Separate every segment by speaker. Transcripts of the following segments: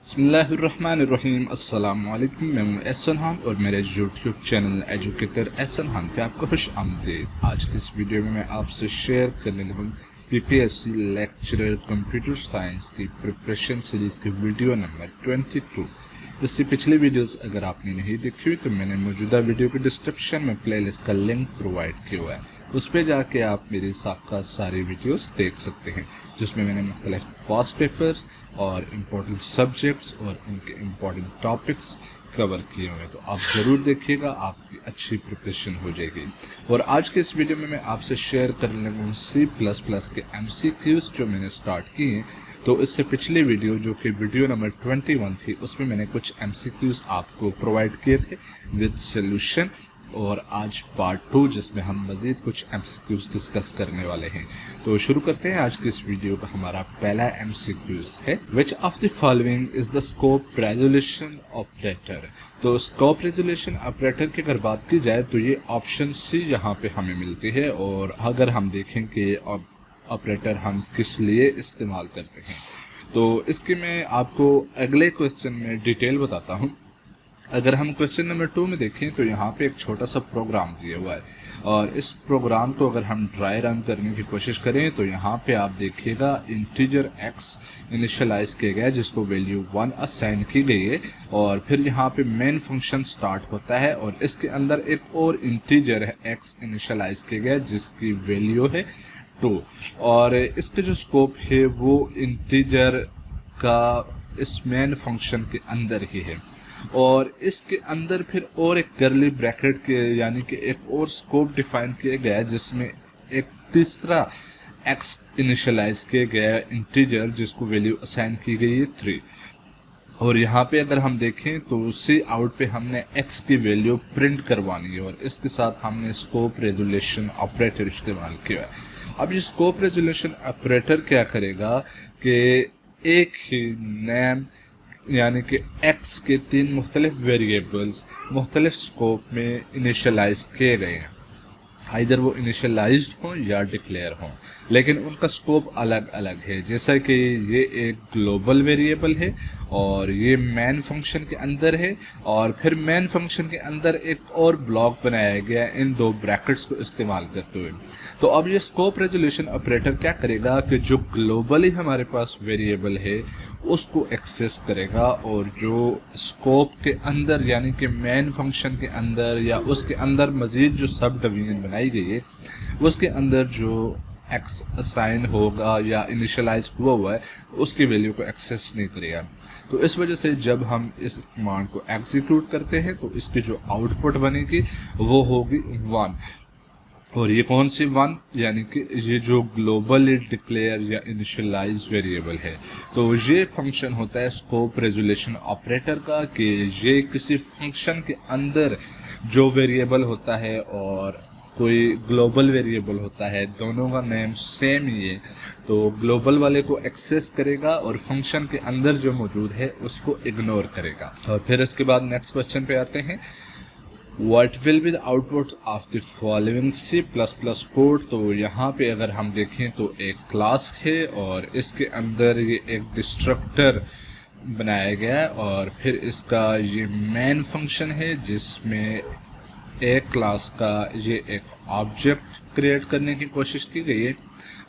Speaker 1: बिस्मिल्लाहिर्रहमानिर्रहीम। अस्सलामुअलैकुम। मैं हूं एहसन खान और मेरे YouTube channel educator Ehsan Khan पे आपको खुश आमदीद। आज की इस वीडियो में मैं आपसे शेयर करने लगा पीपीएससी लेक्चरर कंप्यूटर साइंस की प्रिपरेशन सीरीज़ की वीडियो नंबर 22। इससे पिछले वीडियोस अगर आपने नहीं देखी हुई तो मैंने मौजूदा वीडियो के डिस्क्रिप्शन में प्लेलिस्ट का लिंक प्रोवाइड किया हुआ है, उस पर जाके आप मेरे साथ सारी वीडियोस देख सकते हैं, जिसमें मैंने मुख्तलिफ पास्ट पेपर्स और इम्पोर्टेंट सब्जेक्ट्स और उनके इम्पोर्टेंट टॉपिक्स कवर किए हुए हैं। तो आप ज़रूर देखिएगा, आपकी अच्छी प्रिपरेशन हो जाएगी। और आज के इस वीडियो में मैं आपसे शेयर करने लगा हूँ C++ के MCQs जो मैंने स्टार्ट किए हैं। तो इससे पिछली वीडियो जो कि वीडियो नंबर 21 थी, उसमें मैंने कुछ MCQs आपको प्रोवाइड किए थे विद सोल्यूशन, और आज पार्ट 2 जिसमें हम मज़ीद कुछ MCQs डिस्कस करने वाले हैं। तो शुरू करते हैं आज की इस वीडियो का। हमारा पहला MCQs है, विच of the following is the scope resolution operator. तो स्कोप रेजोल्यूशन ऑपरेटर की अगर बात की जाए तो ये ऑप्शन सी यहाँ पे हमें मिलती है। और अगर हम देखें कि ऑपरेटर हम किस लिए इस्तेमाल करते हैं, तो इसकी मैं आपको अगले क्वेश्चन में डिटेल बताता हूँ। अगर हम क्वेश्चन नंबर 2 में देखें तो यहाँ पे एक छोटा सा प्रोग्राम दिया हुआ है, और इस प्रोग्राम को अगर हम ट्राई रन करने की कोशिश करें तो यहाँ पे आप देखिएगा इंटीजर x इनिशियलाइज किया गया है जिसको वैल्यू 1 असाइन की गई है, और फिर यहाँ पे मेन फंक्शन स्टार्ट होता है और इसके अंदर एक और इंटीजर है x इनिशियलाइज किया गया है जिसकी वैल्यू है 2, और इसके जो स्कोप है वो इंटीजर का इस मेन फंक्शन के अंदर ही है। और इसके अंदर फिर और एक कर्ली ब्रैकेट के यानी कि एक और स्कोप डिफाइन किया गया है जिसमें एक तीसरा x इनिशियलाइज किया गया है इंटीजर जिसको वैल्यू असाइन की गई है 3। और यहाँ पे अगर हम देखें तो सी आउट पे हमने x की वैल्यू प्रिंट करवानी है, और इसके साथ हमने स्कोप रेजोल्यूशन ऑपरेटर इस्तेमाल किया है। अब ये स्कोप रेजोल्यूशन ऑपरेटर क्या करेगा कि एक ही नेम यानी कि x के 3 मुख्तलिफ वेरिएबल्स मुख्तलिफ स्कोप में इनिशियलाइज किए गए हैं, आइदर वो इनिशियलाइज्ड हों या डिक्लेयर हों, लेकिन उनका स्कोप अलग अलग है। जैसा कि ये एक ग्लोबल वेरिएबल है और ये मेन फंक्शन के अंदर है, और फिर मेन फंक्शन के अंदर एक और ब्लॉक बनाया गया है इन दो ब्रैकेट्स को इस्तेमाल करते हुए। तो अब ये स्कोप रेजोल्यूशन ऑपरेटर क्या करेगा कि जो ग्लोबली हमारे पास वेरिएबल है उसको एक्सेस करेगा, और जो स्कोप के अंदर यानी कि मेन फंक्शन के अंदर या उसके अंदर मज़ीद जो सब डिवीजन बनाई गई है उसके अंदर जो एक्स असाइन होगा या इनिशियलाइज हुआ है उसकी वैल्यू को एक्सेस नहीं करेगा। तो इस वजह से जब हम इस कमांड को एग्जीक्यूट करते हैं तो इसकी जो आउटपुट बनेगी वो होगी 1। और ये कौन सी 1, यानी कि ये जो ग्लोबली डिक्लेयर या इनिशियलाइज वेरिएबल है। तो ये फंक्शन होता है स्कोप रेजोल्यूशन ऑपरेटर का कि ये किसी फंक्शन के अंदर जो वेरिएबल होता है और कोई ग्लोबल वेरिएबल होता है, दोनों का नेम सेम ही है, तो ग्लोबल वाले को एक्सेस करेगा और फंक्शन के अंदर जो मौजूद है उसको इग्नोर करेगा। और फिर इसके बाद नेक्स्ट क्वेश्चन पे आते हैं, What will be the output of the following C++ code. तो यहाँ पे अगर हम देखें तो एक क्लास है और इसके अंदर ये एक डिस्ट्रक्टर बनाया गया है, और फिर इसका ये मेन फंक्शन है जिसमें एक क्लास का ये एक ऑब्जेक्ट क्रिएट करने की कोशिश की गई है।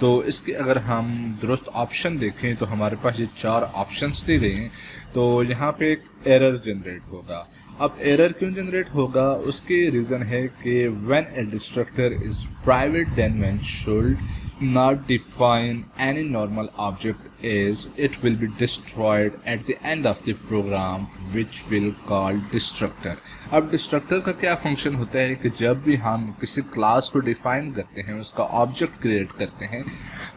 Speaker 1: तो इसके अगर हम दुरुस्त ऑप्शन देखें तो हमारे पास ये 4 ऑप्शंस दी गई हैं। तो यहाँ पे एक एरर जनरेट होगा। अब एरर क्यों जनरेट होगा, उसकी रीज़न है कि when a destructor is private then when should not define any normal object as it will be destroyed at the end of the program which will call destructor। अब destructor का क्या function होता है कि जब भी हम किसी क्लास को डिफाइन करते हैं, उसका ऑब्जेक्ट क्रिएट करते हैं,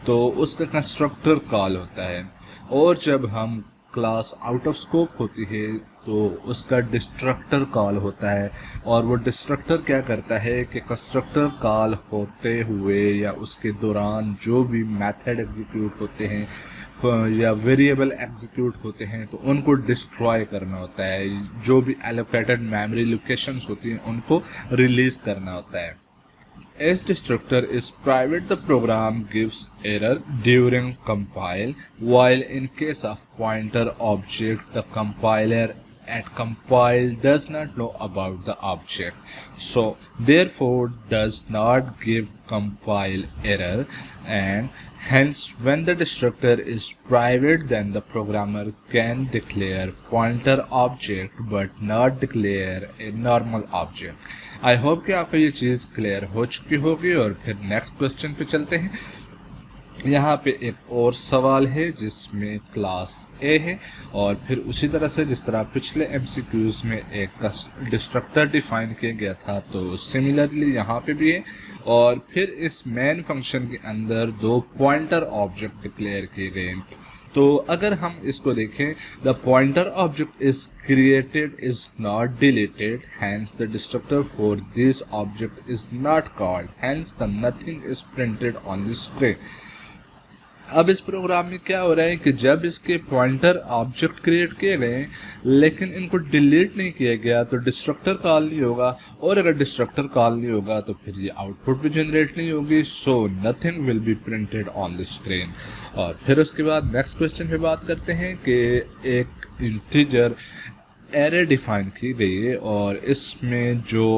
Speaker 1: तो उसका कंस्ट्रक्टर कॉल होता है, और जब हम क्लास आउट ऑफ स्कोप होती है तो उसका डिस्ट्रक्टर कॉल होता है। और वो डिस्ट्रक्टर क्या करता है कि कंस्ट्रक्टर कॉल होते हुए या उसके दौरान जो भी मेथड एग्जीक्यूट होते हैं या वेरिएबल एग्जीक्यूट होते हैं तो उनको डिस्ट्रॉय करना होता है। जो भी एलोकेटेड मेमोरी लोकेशंस होती हैं उनको रिलीज़ करना होता है। As destructor is private, the program gives error during compile, while in case of pointer object, the compiler at compile does not know about the object, so therefore does not give compile error, and hence when the destructor is private then the programmer can declare pointer object but not declare a normal object. I hope कि आपको ये चीज़ clear हो चुकी होगी। और फिर next question पे चलते हैं। यहाँ पे एक और सवाल है जिसमें क्लास ए है, और फिर उसी तरह से जिस तरह पिछले एमसीक्यूज़ में एक डिस्ट्रक्टर डिफाइन किया गया था, तो सिमिलरली यहाँ पे भी है। और फिर इस मेन फंक्शन के अंदर दो पॉइंटर ऑब्जेक्ट डिक्लेयर किए गए। तो अगर हम इसको देखें, the pointer object is created is not deleted, hence the destructor for this object is not called, hence the nothing is printed on the screen. अब इस प्रोग्राम में क्या हो रहा है कि जब इसके पॉइंटर ऑब्जेक्ट क्रिएट किए गए लेकिन इनको डिलीट नहीं किया गया तो डिस्ट्रक्टर कॉल नहीं होगा, और अगर डिस्ट्रक्टर कॉल नहीं होगा तो फिर ये आउटपुट भी जनरेट नहीं होगी, so nothing will be printed on the screen. और फिर उसके बाद नेक्स्ट क्वेश्चन पे बात करते हैं कि एक इंटीजर एरे डिफाइन की गई है और इसमें जो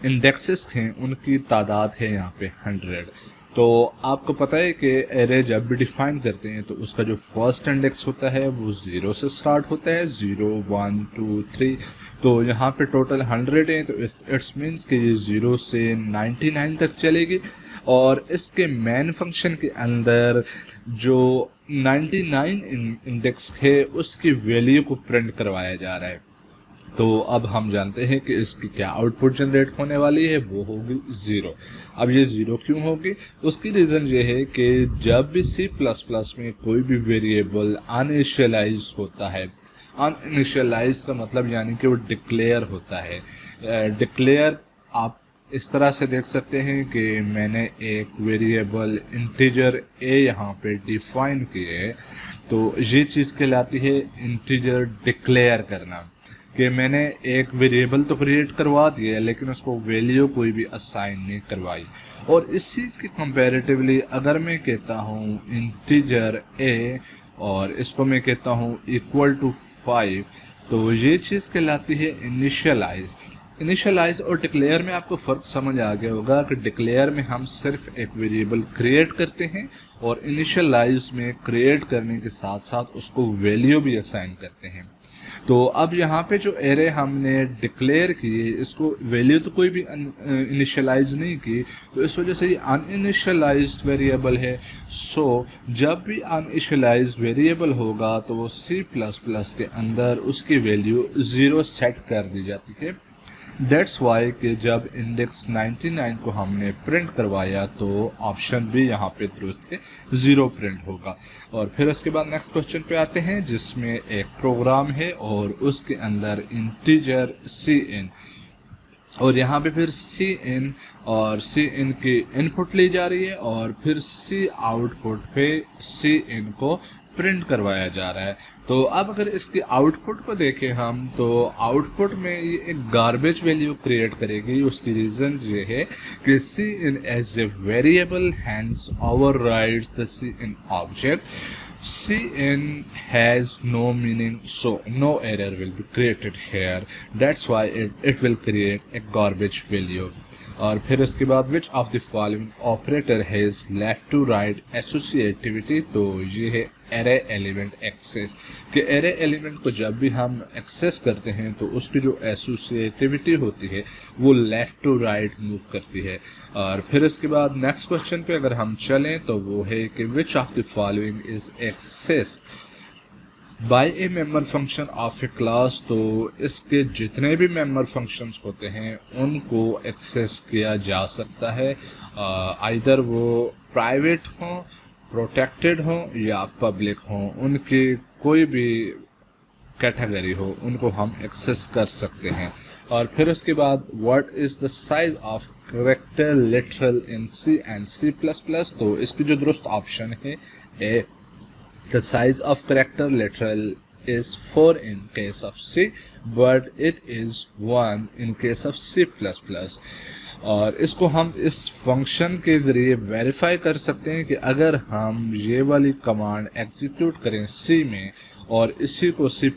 Speaker 1: इंडेक्सेस हैं उनकी तादाद है यहाँ पे 100। तो आपको पता है कि एरे जब भी डिफाइन करते हैं तो उसका जो फर्स्ट इंडेक्स होता है वो 0 से स्टार्ट होता है, 0 1 2 3। तो यहाँ पे टोटल 100 है, तो इट्स मीन्स कि ये 0 से 99 तक चलेगी। और इसके मेन फंक्शन के अंदर जो 99 इंडेक्स है उसकी वैल्यू को प्रिंट करवाया जा रहा है। तो अब हम जानते हैं कि इसकी क्या आउटपुट जनरेट होने वाली है, वो होगी 0। अब ये 0 क्यों होगी? उसकी रीज़न ये है कि जब भी C++ में कोई भी वेरिएबल अनइनिशियलाइज होता है, अनइनिशियलाइज का मतलब यानी कि वो डिक्लेयर होता है। डिक्लेयर आप इस तरह से देख सकते हैं कि मैंने एक वेरिएबल इंटीजर a यहाँ पे डिफाइन की है, तो ये चीज़ कहलाती है इंटीजर डिक्लेयर करना, कि मैंने एक वेरिएबल तो क्रिएट करवा दिया लेकिन उसको वैल्यू कोई भी असाइन नहीं करवाई। और इसी के कंपैरेटिवली अगर मैं कहता हूँ इंटीजर a और इसको मैं कहता हूँ इक्वल टू 5, तो ये चीज़ कहलाती है इनिशियलाइज। इनिशियलाइज और डिक्लेयर में आपको फ़र्क समझ आ गया होगा कि डिक्लेयर में हम सिर्फ एक वेरिएबल क्रिएट करते हैं और इनिशियलाइज में क्रिएट करने के साथ साथ उसको वैल्यू भी असाइन करते हैं। तो अब यहाँ पे जो एरे हमने डिक्लेयर की है इसको वैल्यू तो कोई भी इनिशियलाइज नहीं की, तो इस वजह से ये अनइनिशियलाइज्ड वेरिएबल है। सो जब भी अनइनिशियलाइज्ड वेरिएबल होगा तो वो C++ के अंदर उसकी वैल्यू 0 सेट कर दी जाती है। डेट्स वाई कि जब इंडेक्स 99 को हमने प्रिंट करवाया तो ऑप्शन भी यहाँ पे दुरुस्त है, 0 प्रिंट होगा। और फिर उसके बाद नेक्स्ट क्वेश्चन पे आते हैं जिसमें एक प्रोग्राम है और उसके अंदर इंटीजर Cin, और यहाँ पे फिर Cin और Cin की इनपुट ली जा रही है और फिर C आउटपुट पे Cin को प्रिंट करवाया जा रहा है। तो अब अगर इसके आउटपुट को देखें हम, तो आउटपुट में ये एक गार्बेज वैल्यू क्रिएट करेगी। उसकी रीज़न ये है कि Cin as a variable hence overrides the Cin object. Cin has no meaning, so no error will be created here. That's why it will create a garbage value. और फिर उसके बाद which of the following operator has left to right associativity, तो ये है array element access. कि array element को जब भी हम एक्सेस करते हैं तो उसकी जो एसोसिएटिविटी होती है वो लेफ़्ट टू राइट मूव करती है। और फिर उसके बाद नेक्स्ट क्वेश्चन पे अगर हम चलें तो वो है कि which of the following is access by a member function of a class, तो इसके जितने भी मेंबर फंक्शंस होते हैं उनको एक्सेस किया जा सकता है, आइदर वो प्राइवेट हों, प्रोटेक्टेड हों या पब्लिक हों, उनकी कोई भी कैटेगरी हो उनको हम एक्सेस कर सकते हैं। और फिर उसके बाद what is the size of character literal in C and C++, तो इसकी जो दुरुस्त ऑप्शन है ए, the size of character literal is 4 in case of C, but it is 1 in case of C++. और इसको हम इस फंक्शन के ज़रिए वेरीफाई कर सकते हैं कि अगर हम ये वाली कमांड एग्जीक्यूट करें सी में और इसी को C++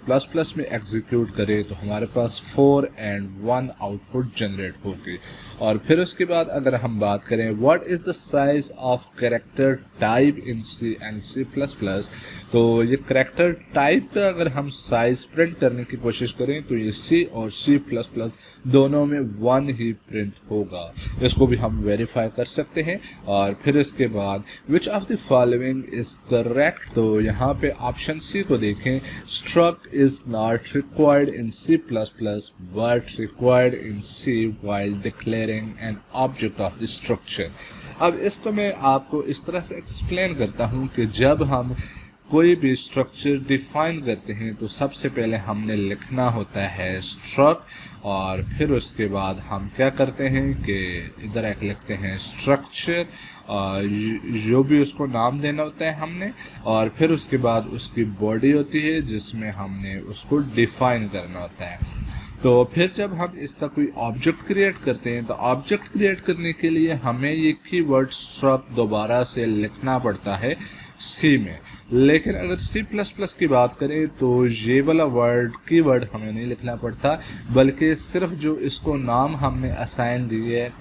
Speaker 1: में एग्जीक्यूट करें तो हमारे पास 4 and 1 आउटपुट जनरेट होगी। और फिर उसके बाद अगर हम बात करें what is the size of character type in C and C++, तो ये कैरेक्टर टाइप का अगर हम साइज प्रिंट करने की कोशिश करें तो ये C और C++ दोनों में 1 ही प्रिंट होगा। इसको भी हम वेरीफाई कर सकते हैं। और फिर इसके बाद which of the following is correct, तो यहाँ पे ऑप्शन सी को देखें, struct is not required in C++ but required in C while declaring an object of the structure। अब इसको मैं आपको इस तरह से एक्सप्लेन करता हूँ कि जब हम कोई भी स्ट्रक्चर डिफाइन करते हैं तो सबसे पहले हमने लिखना होता है struct और फिर उसके बाद हम क्या करते हैं कि इधर एक लिखते हैं स्ट्रक्चर, जो भी उसको नाम देना होता है हमने, और फिर उसके बाद उसकी बॉडी होती है जिसमें हमने उसको डिफाइन करना होता है। तो फिर जब हम इसका कोई ऑब्जेक्ट क्रिएट करते हैं तो ऑब्जेक्ट क्रिएट करने के लिए हमें ये कीवर्ड struct दोबारा से लिखना पड़ता है सी में। लेकिन अगर C++ की बात करें तो ये वाला कीवर्ड हमें नहीं लिखना पड़ता, बल्कि सिर्फ जो इसको नाम हमने असाइन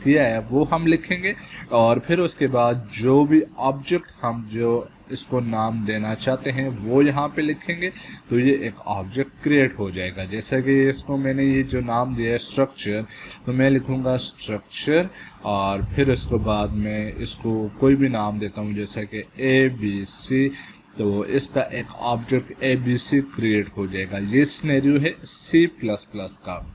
Speaker 1: किया है वो हम लिखेंगे और फिर उसके बाद जो भी ऑब्जेक्ट हम जो इसको नाम देना चाहते हैं वो यहाँ पे लिखेंगे तो ये एक ऑब्जेक्ट क्रिएट हो जाएगा। जैसे कि इसको मैंने ये जो नाम दिया है स्ट्रक्चर, तो मैं लिखूँगा स्ट्रक्चर और फिर उसके बाद मैं इसको कोई भी नाम देता हूँ जैसे कि ABC, तो इसका एक ऑब्जेक्ट ABC क्रिएट हो जाएगा। ये सिनेरियो है C++ का।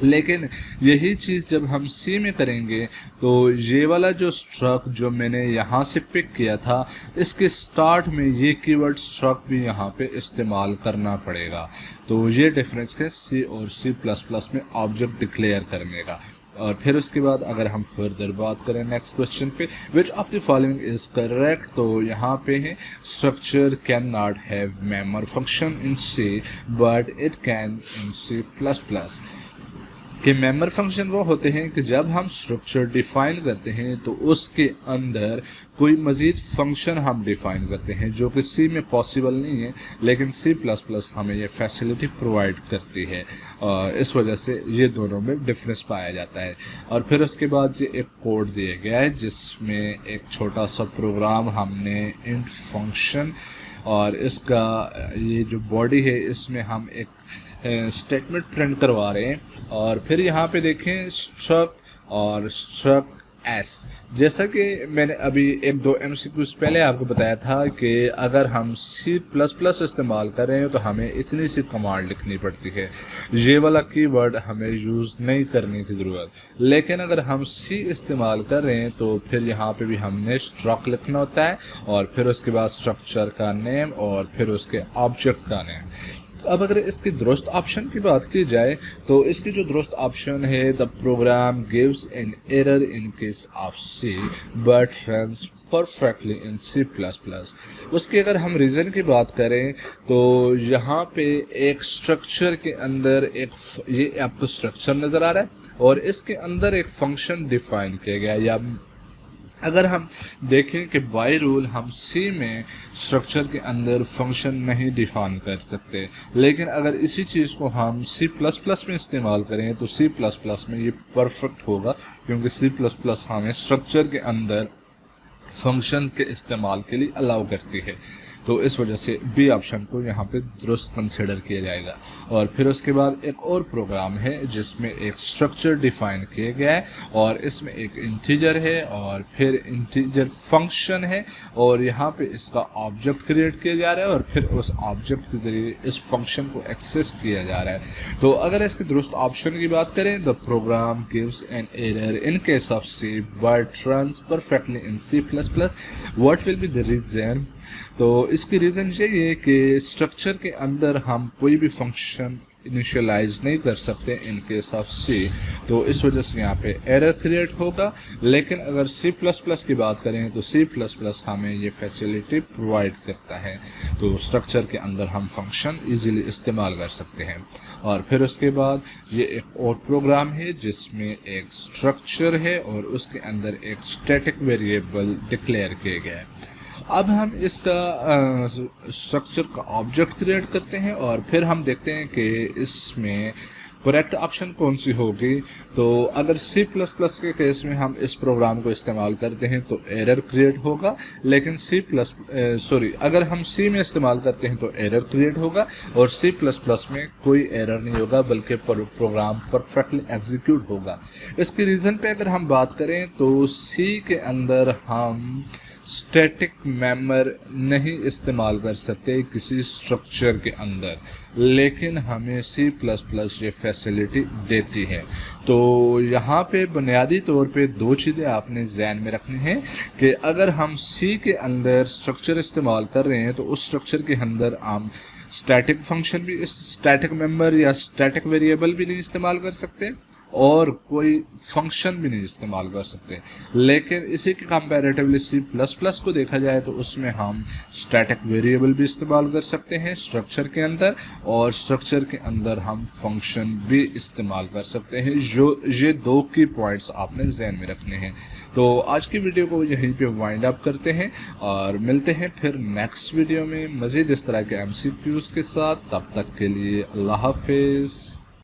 Speaker 1: लेकिन यही चीज़ जब हम C में करेंगे तो ये वाला जो struct जो मैंने यहाँ से पिक किया था इसके स्टार्ट में ये कीवर्ड struct भी यहाँ पे इस्तेमाल करना पड़ेगा। तो ये डिफरेंस है C और C++ में ऑब्जेक्ट डिक्लेयर करने का। और फिर उसके बाद अगर हम फर्दर बात करें नेक्स्ट क्वेश्चन पे, विच of the following is correct, तो यहाँ पे है structure can not have member function in C but it can in C++। कि मेंबर फंक्शन वो होते हैं कि जब हम स्ट्रक्चर डिफाइन करते हैं तो उसके अंदर कोई मज़ीद फंक्शन हम डिफाइन करते हैं जो कि C में पॉसिबल नहीं है, लेकिन C++ हमें ये फैसिलिटी प्रोवाइड करती है। इस वजह से ये दोनों में डिफरेंस पाया जाता है। और फिर उसके बाद ये एक कोड दिया गया है जिसमें एक छोटा सा प्रोग्राम हमने इंट फंक्शन और इसका ये जो बॉडी है इसमें हम एक स्टेटमेंट प्रिंट करवा रहे हैं। और फिर यहाँ पे देखें struct और struct s, जैसा कि मैंने अभी एक दो MCQs पहले आपको बताया था कि अगर हम C++ इस्तेमाल कर रहे हैं तो हमें इतनी सी कमांड लिखनी पड़ती है, ये वाला कीवर्ड हमें यूज़ नहीं करने की ज़रूरत। लेकिन अगर हम C इस्तेमाल कर रहे हैं तो फिर यहाँ पे भी हमने struct लिखना होता है और फिर उसके बाद स्ट्रक्चर का नेम और फिर उसके ऑब्जेक्ट का नेम। अब अगर इसकी दुरुस्त ऑप्शन की बात की जाए तो इसकी जो दुरुस्त ऑप्शन है the program gives an error in case of C but runs perfectly in C++। उसके अगर हम रीज़न की बात करें तो यहाँ पे एक स्ट्रक्चर के अंदर एक ये आपको स्ट्रक्चर नज़र आ रहा है और इसके अंदर एक फंक्शन डिफाइन किया गया। या अगर हम देखें कि बाय रूल हम C में स्ट्रक्चर के अंदर फंक्शन नहीं डिफाइन कर सकते, लेकिन अगर इसी चीज़ को हम C++ में इस्तेमाल करें तो C++ में ये परफेक्ट होगा, क्योंकि C++ हमें स्ट्रक्चर के अंदर फंक्शन के इस्तेमाल के लिए अलाउ करती है। तो इस वजह से बी ऑप्शन को यहाँ पे दुरुस्त कंसिडर किया जाएगा। और फिर उसके बाद एक और प्रोग्राम है जिसमें एक स्ट्रक्चर डिफाइन किया गया है और इसमें एक इंटीजर है और फिर इंटीजर फंक्शन है और यहाँ पे इसका ऑब्जेक्ट क्रिएट किया जा रहा है और फिर उस ऑब्जेक्ट के जरिए इस फंक्शन को एक्सेस किया जा रहा है। तो अगर इसके दुरुस्त ऑप्शन की बात करें the program gives an error in case of C but runs perfectly in C++, what will be the reason. तो इसकी रीज़न यही है कि स्ट्रक्चर के अंदर हम कोई भी फंक्शन इनिशियलाइज नहीं कर सकते इन केस ऑफ सी, तो इस वजह से यहाँ पे एरर क्रिएट होगा। लेकिन अगर सी प्लस प्लस की बात करें तो सी प्लस प्लस हमें ये फैसिलिटी प्रोवाइड करता है, तो स्ट्रक्चर के अंदर हम फंक्शन इजीली इस्तेमाल कर सकते हैं। और फिर उसके बाद ये एक और प्रोग्राम है जिसमें एक स्ट्रक्चर है और उसके अंदर एक स्टैटिक वेरिएबल डिक्लेयर किए गए हैं। अब हम इसका स्ट्रक्चर का ऑब्जेक्ट क्रिएट करते हैं और फिर हम देखते हैं कि इसमें करेक्ट ऑप्शन कौन सी होगी। तो अगर C++ के केस में हम इस प्रोग्राम को इस्तेमाल करते हैं तो एरर क्रिएट होगा, लेकिन अगर हम C में इस्तेमाल करते हैं तो एरर क्रिएट होगा और C++ में कोई एरर नहीं होगा बल्कि प्रोग्राम परफेक्टली एग्जीक्यूट होगा। इसके रीज़न पे अगर हम बात करें तो C के अंदर हम स्टैटिक मेंबर नहीं इस्तेमाल कर सकते किसी स्ट्रक्चर के अंदर, लेकिन हमें C++ ये फैसिलिटी देती है। तो यहाँ पे बुनियादी तौर पे दो चीज़ें आपने ध्यान में रखनी है कि अगर हम C के अंदर स्ट्रक्चर इस्तेमाल कर रहे हैं तो उस स्ट्रक्चर के अंदर हम स्टैटिक फंक्शन भी, स्टैटिक मेंबर या स्टैटिक वेरिएबल भी नहीं इस्तेमाल कर सकते और कोई फंक्शन भी नहीं इस्तेमाल कर सकते। लेकिन इसी के कंपैरेटिवली C++ को देखा जाए तो उसमें हम स्टैटिक वेरिएबल भी इस्तेमाल कर सकते हैं स्ट्रक्चर के अंदर, और स्ट्रक्चर के अंदर हम फंक्शन भी इस्तेमाल कर सकते हैं। जो ये दो की पॉइंट्स आपने ध्यान में रखने हैं। तो आज की वीडियो को यहीं पे वाइंड अप करते हैं और मिलते हैं फिर नेक्स्ट वीडियो में मज़ीद इस तरह के MCQs के साथ। तब तक के लिए अल्लाह हाफिज़।